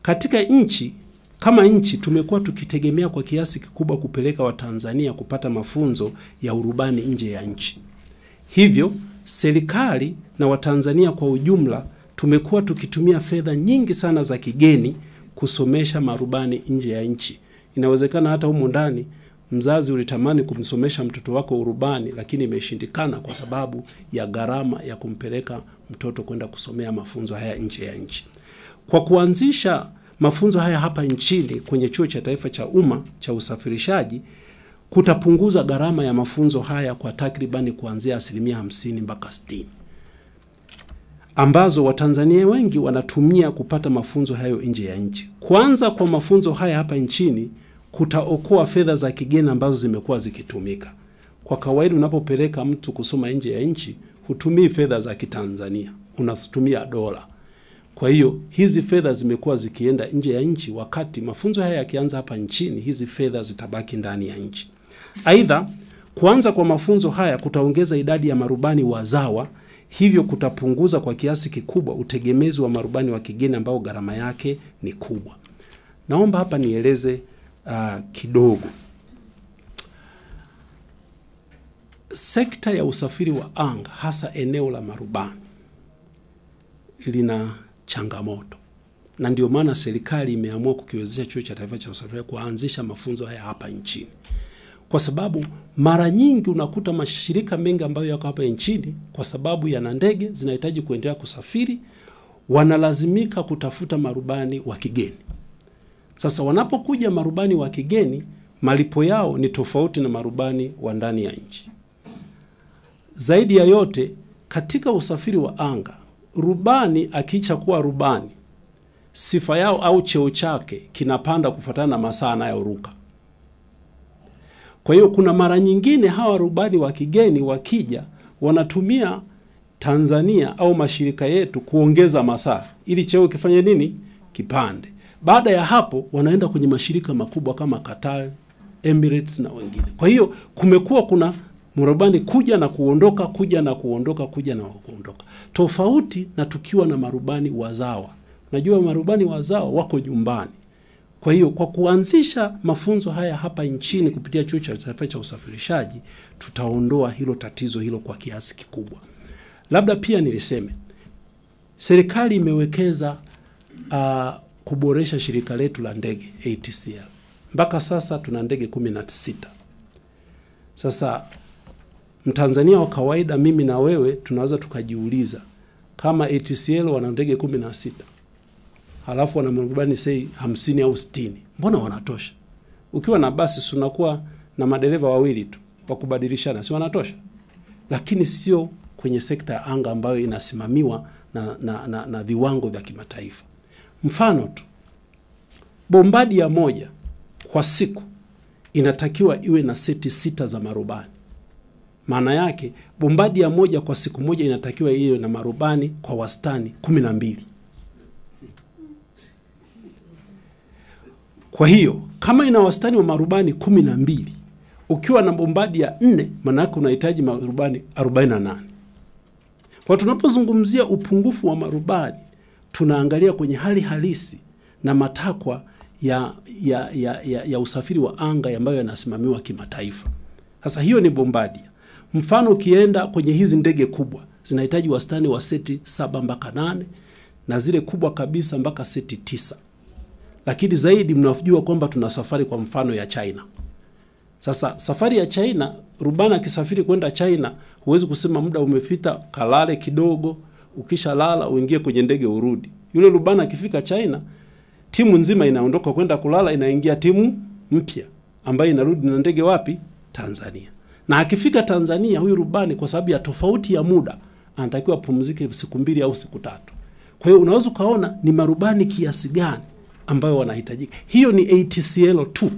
Katika nchi kama nchi tumekuwa tukitegemea kwa kiasi kikubwa kupeleka Watanzania kupata mafunzo ya urubani nje ya nchi. Hivyo serikali na Watanzania kwa ujumla tumekuwa tukitumia fedha nyingi sana za kigeni kusomesha marubani nje ya nchi. Inawezekana hata humo ndani mzazi ulitamani kumsomesha mtoto wako urubani, lakini imeshindikana kwa sababu ya gharama ya kumpeleka mtoto kwenda kusomea mafunzo haya nje ya nchi. Kwa kuanzisha mafunzo haya hapa nchini kwenye Chuo cha Taifa cha Umma cha Usafirishaji, kutapunguza gharama ya mafunzo haya kwa takribani kuanzia 50% mpaka 60%, ambazo Watanzania wengi wanatumia kupata mafunzo hayo nje ya nchi. Kwanza, kwa mafunzo haya hapa nchini kutaokoa fedha za kigeni ambazo zimekuwa zikitumika. Kwa kawaida unapopeleka mtu kusoma nje ya nchi, hutumii fedha za Kitanzania, unatumia dola. Kwa hiyo hizi fedha zimekuwa zikienda nje ya nchi, wakati mafunzo haya yakianza hapa nchini, hizi fedha zitabaki ndani ya nchi. Aidha, kuanza kwa mafunzo haya kutaongeza idadi ya marubani wazawa, hivyo kutapunguza kwa kiasi kikubwa utegemezi wa marubani wa kigeni ambao gharama yake ni kubwa. Naomba hapa nieleze kidogo. Sekta ya usafiri wa anga, hasa eneo la marubani, lina changamoto, na ndio maana serikali imeamua kukiwezesha Chuo cha Taifa cha Usafiri kuanzisha mafunzo haya hapa nchini. Kwa sababu mara nyingi unakuta mashirika mengi ambayo yako hapa nchini, kwa sababu yana ndege zinahitaji kuendelea kusafiri, wanalazimika kutafuta marubani wa kigeni. Sasa wanapokuja marubani wa kigeni, malipo yao ni tofauti na marubani wa ndani ya nchi. Zaidi ya yote, katika usafiri wa anga, rubani akicha kuwa rubani, sifa yao au cheo chake kinapanda kufuatana na masaa anayoruka. Kwa hiyo kuna mara nyingine hawa rubani wa kigeni wakija, wanatumia Tanzania au mashirika yetu kuongeza masaa ili cheo kifanye nini? Kipande. Baada ya hapo wanaenda kwenye mashirika makubwa kama Qatar, Emirates na wengine. Kwa hiyo kumekuwa kuna marubani kuja na kuondoka, kuja na kuondoka, kuja na kuondoka. Tofauti na tukiwa na marubani wazawa. Najua marubani wazawa wako nyumbani. Kwa hiyo kwa kuanzisha mafunzo haya hapa nchini kupitia Chuo cha Taifa cha Usafirishaji, tutaondoa hilo tatizo hilo kwa kiasi kikubwa. Labda pia niliseme, serikali imewekeza kuboresha shirika letu la ndege ATCL. Mpaka sasa tuna ndege 16. Sasa Mtanzania wa kawaida, mimi na wewe, tunaweza tukajiuliza, kama ATCL wana ndege 16, halafu wana marubani say 50 au 60, mbona wanatosha? Ukiwa na basi unakuwa na madereva wawili tu wa kubadilishana, si wanatosha? Lakini sio kwenye sekta ya anga ambayo inasimamiwa na viwango vya kimataifa. Mfano tu, Bombardier moja kwa siku inatakiwa iwe na seti 6 za marubani. Maana yake Bombardier moja kwa siku moja inatakiwa iwe na marubani kwa wastani 12. Kwa hiyo kama ina wastani wa marubani 12, ukiwa na Bombardier 4, maana yake unahitaji marubani 48. Kwa tunapozungumzia upungufu wa marubani, tunaangalia kwenye hali halisi na matakwa ya usafiri wa anga ambayo yanasimamiwa kimataifa. Sasa hiyo ni Bombardier. Mfano ukienda kwenye hizi ndege kubwa, zinahitaji wastani wa seti 7 mpaka 8, na zile kubwa kabisa mpaka seti 9. Lakini zaidi mnajua kwamba tuna safari kwa mfano ya China. Sasa safari ya China, rubani akisafiri kwenda China, huwezi kusema muda umefika kalale kidogo, ukisha lala uingie kwenye ndege urudi. Yule rubani akifika China, timu nzima inaondoka kwenda kulala, inaingia timu mpya ambayo inarudi na ndege wapi? Tanzania. Na akifika Tanzania, huyu rubani kwa sababu ya tofauti ya muda anatakiwa pumzike siku 2 au siku 3. Kwa hiyo unaweza kaona ni marubani kiasi gani ambayo wanahitajika. Hiyo ni ATCL tu.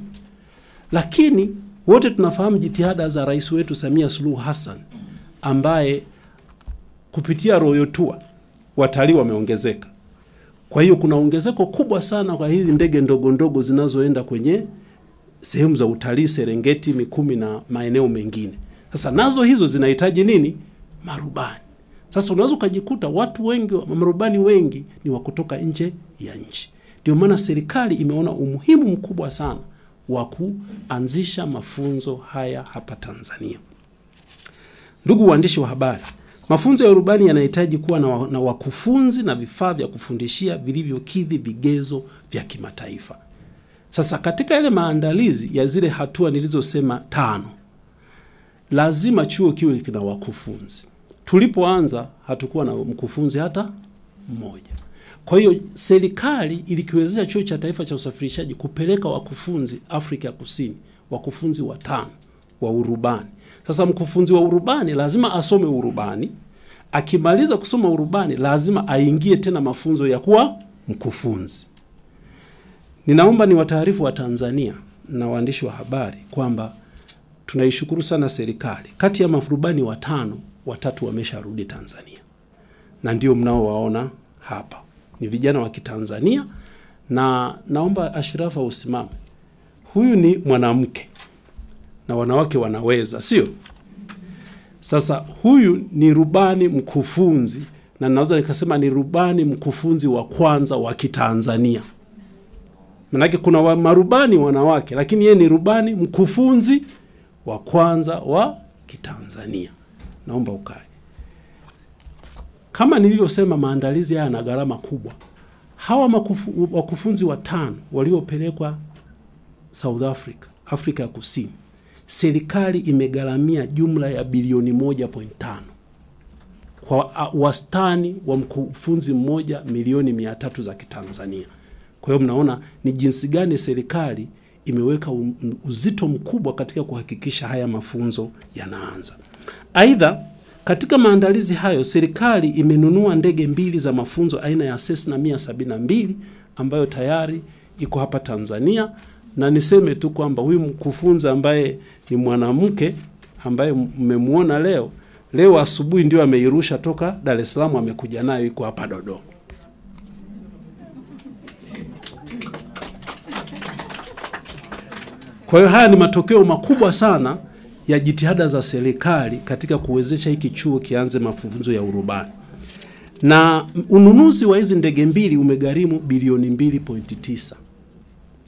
Lakini wote tunafahamu jitihada za rais wetu Samia Suluhu Hassan, ambaye kupitia Royal Tour watalii wameongezeka. Kwa hiyo kuna ongezeko kubwa sana kwa hizi ndege ndogo ndogo zinazoenda kwenye sehemu za utalii, Serengeti, Mikumi na maeneo mengine. Sasa nazo hizo zinahitaji nini? Marubani. Sasa unaweza kujikuta watu wengi, marubani wengi ni wa kutoka nje ya nchi. Ndio maana serikali imeona umuhimu mkubwa sana wa kuanzisha mafunzo haya hapa Tanzania. Ndugu waandishi wa habari, mafunzo ya urubani yanahitaji kuwa na wakufunzi na vifaa vya kufundishia vilivyokidhi vigezo vya kimataifa. Sasa katika ile maandalizi ya zile hatua nilizosema 5, lazima chuo kiwe kina wakufunzi. Tulipoanza hatukuwa na mkufunzi hata mmoja. Kwa hiyo serikali ilikiwezesha Chuo cha Taifa cha Usafirishaji kupeleka wakufunzi Afrika ya Kusini, wakufunzi 5 wa urubani. Sasa mkufunzi wa urubani lazima asome urubani. Akimaliza kusoma urubani lazima aingie tena mafunzo ya kuwa mkufunzi. Ninaomba ni wataarifu wa Tanzania na waandishi wa habari kwamba tunaishukuru sana serikali. Kati ya marubani 5, 3 wamesharudi Tanzania. Na ndio mnaowaona hapa. Ni vijana wa Kitanzania, na naomba Ashrafa usimame. Huyu ni mwanamke. Na wanawake wanaweza, sio? Sasa huyu ni rubani mkufunzi, na naweza nikasema ni rubani mkufunzi wa kwanza wa Kitanzania. Manake kuna marubani wanawake, lakini yeye ni rubani mkufunzi wa kwanza wa Kitanzania. Naomba ukae. Kama nilivyosema, maandalizi haya yana gharama kubwa. Hawa wakufunzi 5 waliopelekwa South Africa, Afrika ya Kusini, serikali imegharamia jumla ya bilioni 1.5. Kwa wastani wa mkufunzi mmoja milioni 300 za Kitanzania. Kwa hiyo mnaona ni jinsi gani serikali imeweka uzito mkubwa katika kuhakikisha haya mafunzo yanaanza. Aidha, katika maandalizi hayo serikali imenunua ndege 2 za mafunzo aina ya Cessna 172 ambayo tayari iko hapa Tanzania. Na niseme tu kwamba huyu mkufunzi ambaye ni mwanamke ambaye mmemuona leo asubuhi ndio ameirusha toka Dar es Salaam, amekuja nayo iko hapa Dodoma. Kwa hiyo haya ni matokeo makubwa sana ya jitihada za serikali katika kuwezesha hiki chuo kianze mafunzo ya urubani. Na ununuzi wa hizi ndege 2 umegharimu bilioni 2.9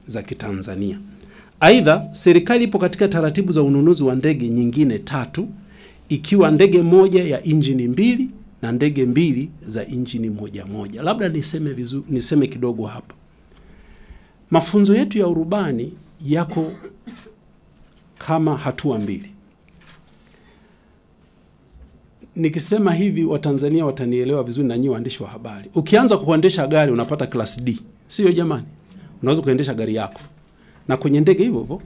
za Kitanzania. Aidha, serikali ipo katika taratibu za ununuzi wa ndege nyingine 3, ikiwa ndege 1 ya injini 2 na ndege 2 za injini 1. Labda niseme kidogo hapa. Mafunzo yetu ya urubani yako kama hatua 2. Nikisema hivi Watanzania watanielewa vizuri, na nyinyi waandishi wa habari. Ukianza kuendesha gari unapata class D. Sio jamani? Unaweza kuendesha gari yako. Na kwenye ndege hivyo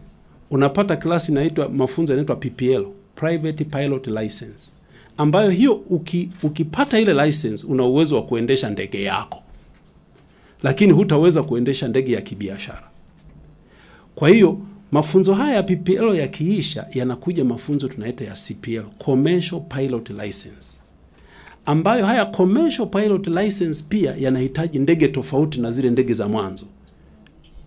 unapata class inaitwa, mafunzo yanaitwa PPL, Private Pilot License. Ambayo hiyo ukipata ile license una uwezo wa kuendesha ndege yako. Lakini hutaweza kuendesha ndege ya kibiashara. Kwa hiyo mafunzo haya ya PPL yakiisha yanakuja mafunzo tunaita ya CPL, Commercial Pilot License. Ambayo haya Commercial Pilot License pia yanahitaji ndege tofauti na zile ndege za mwanzo.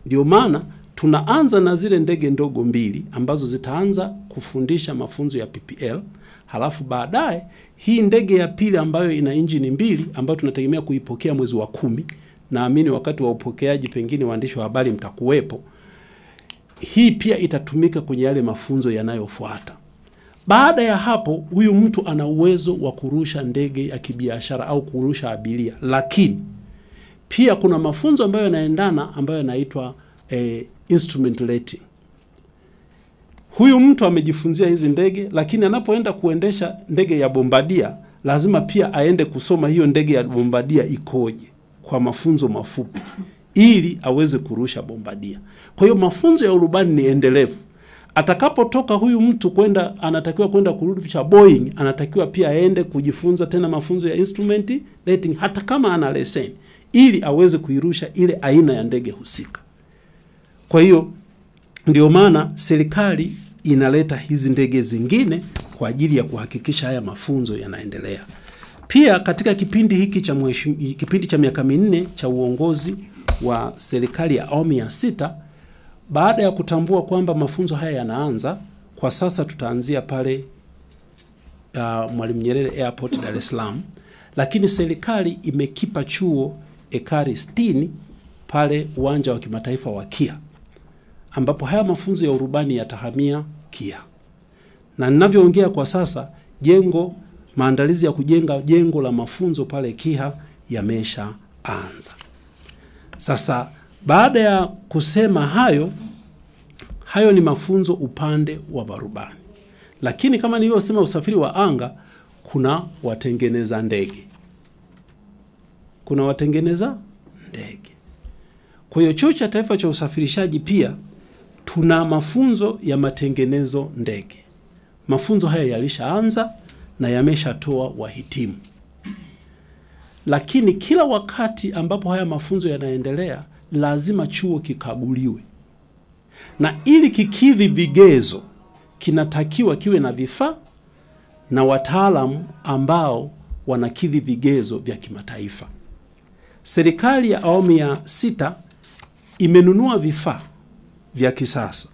Ndio maana tunaanza na zile ndege ndogo 2 ambazo zitaanza kufundisha mafunzo ya PPL. Halafu baadaye hii ndege ya pili ambayo ina injini 2 ambayo tunategemea kuipokea mwezi wa 10. Naamini wakati wa upokeaji pengine waandishi wa habari mtakuwepo. Hii pia itatumika kwenye yale mafunzo yanayofuata. Baada ya hapo, huyu mtu ana uwezo wa kurusha ndege ya kibiashara au kurusha abiria. Lakini pia kuna mafunzo ambayo yanaendana ambayo yanaitwa instrument rating. Huyu mtu amejifunzia hizi ndege, lakini anapoenda kuendesha ndege ya bombardia lazima pia aende kusoma hiyo ndege ya bombardia ikoje kwa mafunzo mafupi ili aweze kurusha bombardia. Kwa hiyo mafunzo ya urubani ni endelevu. Atakapotoka huyu mtu anatakiwa kwenda kurudisha Boeing, anatakiwa pia aende kujifunza tena mafunzo ya instrument rating hata kama ana leseni, ili aweze kuirusha ile aina ya ndege husika. Kwa hiyo ndio maana serikali inaleta hizi ndege zingine kwa ajili ya kuhakikisha haya mafunzo yanaendelea. Pia katika kipindi hiki cha miaka 4 cha uongozi wa serikali ya awamu ya 6, baada ya kutambua kwamba mafunzo haya yanaanza, kwa sasa tutaanzia pale Mwalimu Nyerere Airport Dar es Salaam, lakini serikali imekipa chuo ekari 60 pale uwanja wa kimataifa wa KIA, ambapo haya mafunzo ya urubani yatahamia KIA. Na ninavyoongea kwa sasa, maandalizi ya kujenga jengo la mafunzo pale KIA yameshaanza. Sasa baada ya kusema hayo ni mafunzo upande wa marubani. Lakini kama nilivyosema, usafiri wa anga kuna watengeneza ndege. Kwa hiyo Chuo cha Taifa cha Usafirishaji pia tuna mafunzo ya matengenezo ndege. Mafunzo haya yalishaanza na yameshatoa wahitimu. Lakini kila wakati ambapo haya mafunzo yanaendelea, lazima chuo kikaguliwe. Na ili kikidhi vigezo, kinatakiwa kiwe na vifaa na wataalamu ambao wanakidhi vigezo vya kimataifa. Serikali ya awamu ya 6 imenunua vifaa vya kisasa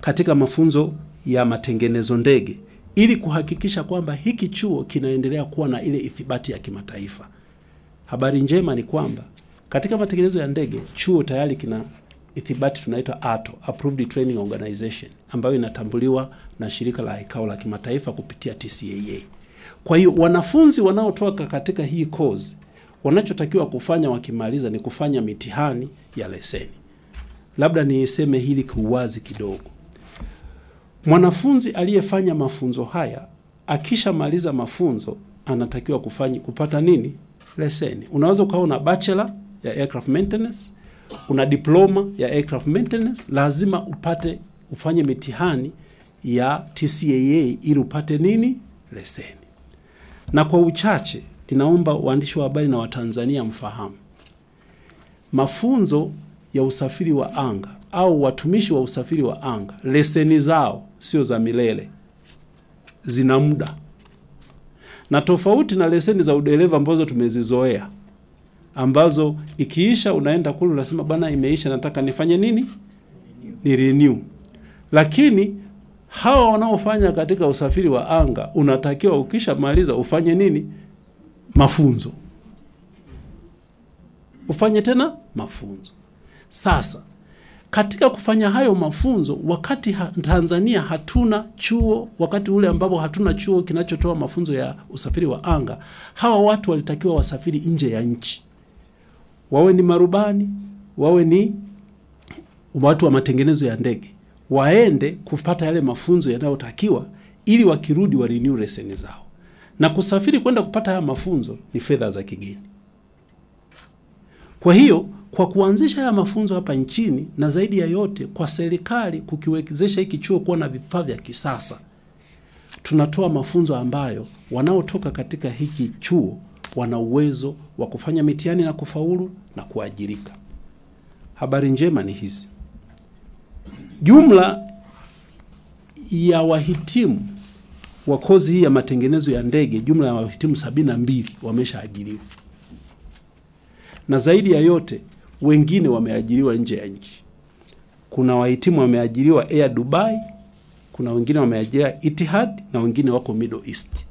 katika mafunzo ya matengenezo ndege ili kuhakikisha kwamba hiki chuo kinaendelea kuwa na ile ithibati ya kimataifa. Habari njema ni kwamba katika matengenezo ya ndege, chuo tayari kina ithibati tunaitwa ATO, Approved Training Organization, ambayo inatambuliwa na shirika la ICAO la kimataifa kupitia TCAA. Kwa hiyo wanafunzi wanaotoka katika hii course, wanachotakiwa kufanya wakimaliza ni kufanya mitihani ya leseni. Labda niiseme hili kwa uwazi kidogo. Mwanafunzi aliyefanya mafunzo haya, akishamaliza mafunzo, anatakiwa kupata nini? Leseni. Unaweza ukawa una bachelor ya aircraft maintenance, una diploma ya aircraft maintenance, lazima ufanye mitihani ya TCAA ili upate nini? Leseni. Na kwa uchache, ninaomba waandishi wa habari na Watanzania mfahamu, mafunzo ya usafiri wa anga au watumishi wa usafiri wa anga, leseni zao sio za milele, zina muda. Na tofauti na leseni za udereva ambazo tumezizoea, ambazo ikiisha unaenda kule unasema bana, imeisha, nataka nifanye nini? Ni renew. Lakini hawa wanaofanya katika usafiri wa anga, unatakiwa ukishamaliza ufanye nini? Mafunzo. Ufanye tena mafunzo. Sasa katika kufanya hayo mafunzo, wakati Tanzania hatuna chuo, wakati ule ambapo hatuna chuo kinachotoa mafunzo ya usafiri wa anga, hawa watu walitakiwa wasafiri nje ya nchi. Wawe ni marubani, wawe ni watu wa matengenezo ya ndege, waende kupata yale mafunzo yanayotakiwa ili wakirudi wa renew leseni zao. Na kusafiri kwenda kupata haya mafunzo ni fedha za kigeni. Kwa hiyo, kwa kuanzisha haya mafunzo hapa nchini, na zaidi ya yote kwa serikali kukiwezesha hiki chuo kuwa na vifaa vya kisasa, tunatoa mafunzo ambayo wanaotoka katika hiki chuo wana uwezo wa kufanya mitihani na kufaulu na kuajirika. Habari njema ni hizi. Jumla ya wahitimu wa kozi hii ya matengenezo ya ndege, jumla ya wahitimu 72 wameshaajiriwa. Na zaidi ya yote, wengine wameajiriwa nje ya nchi. Kuna wahitimu wameajiriwa Air Dubai, kuna wengine wameajiriwa Etihad, na wengine wako Middle East.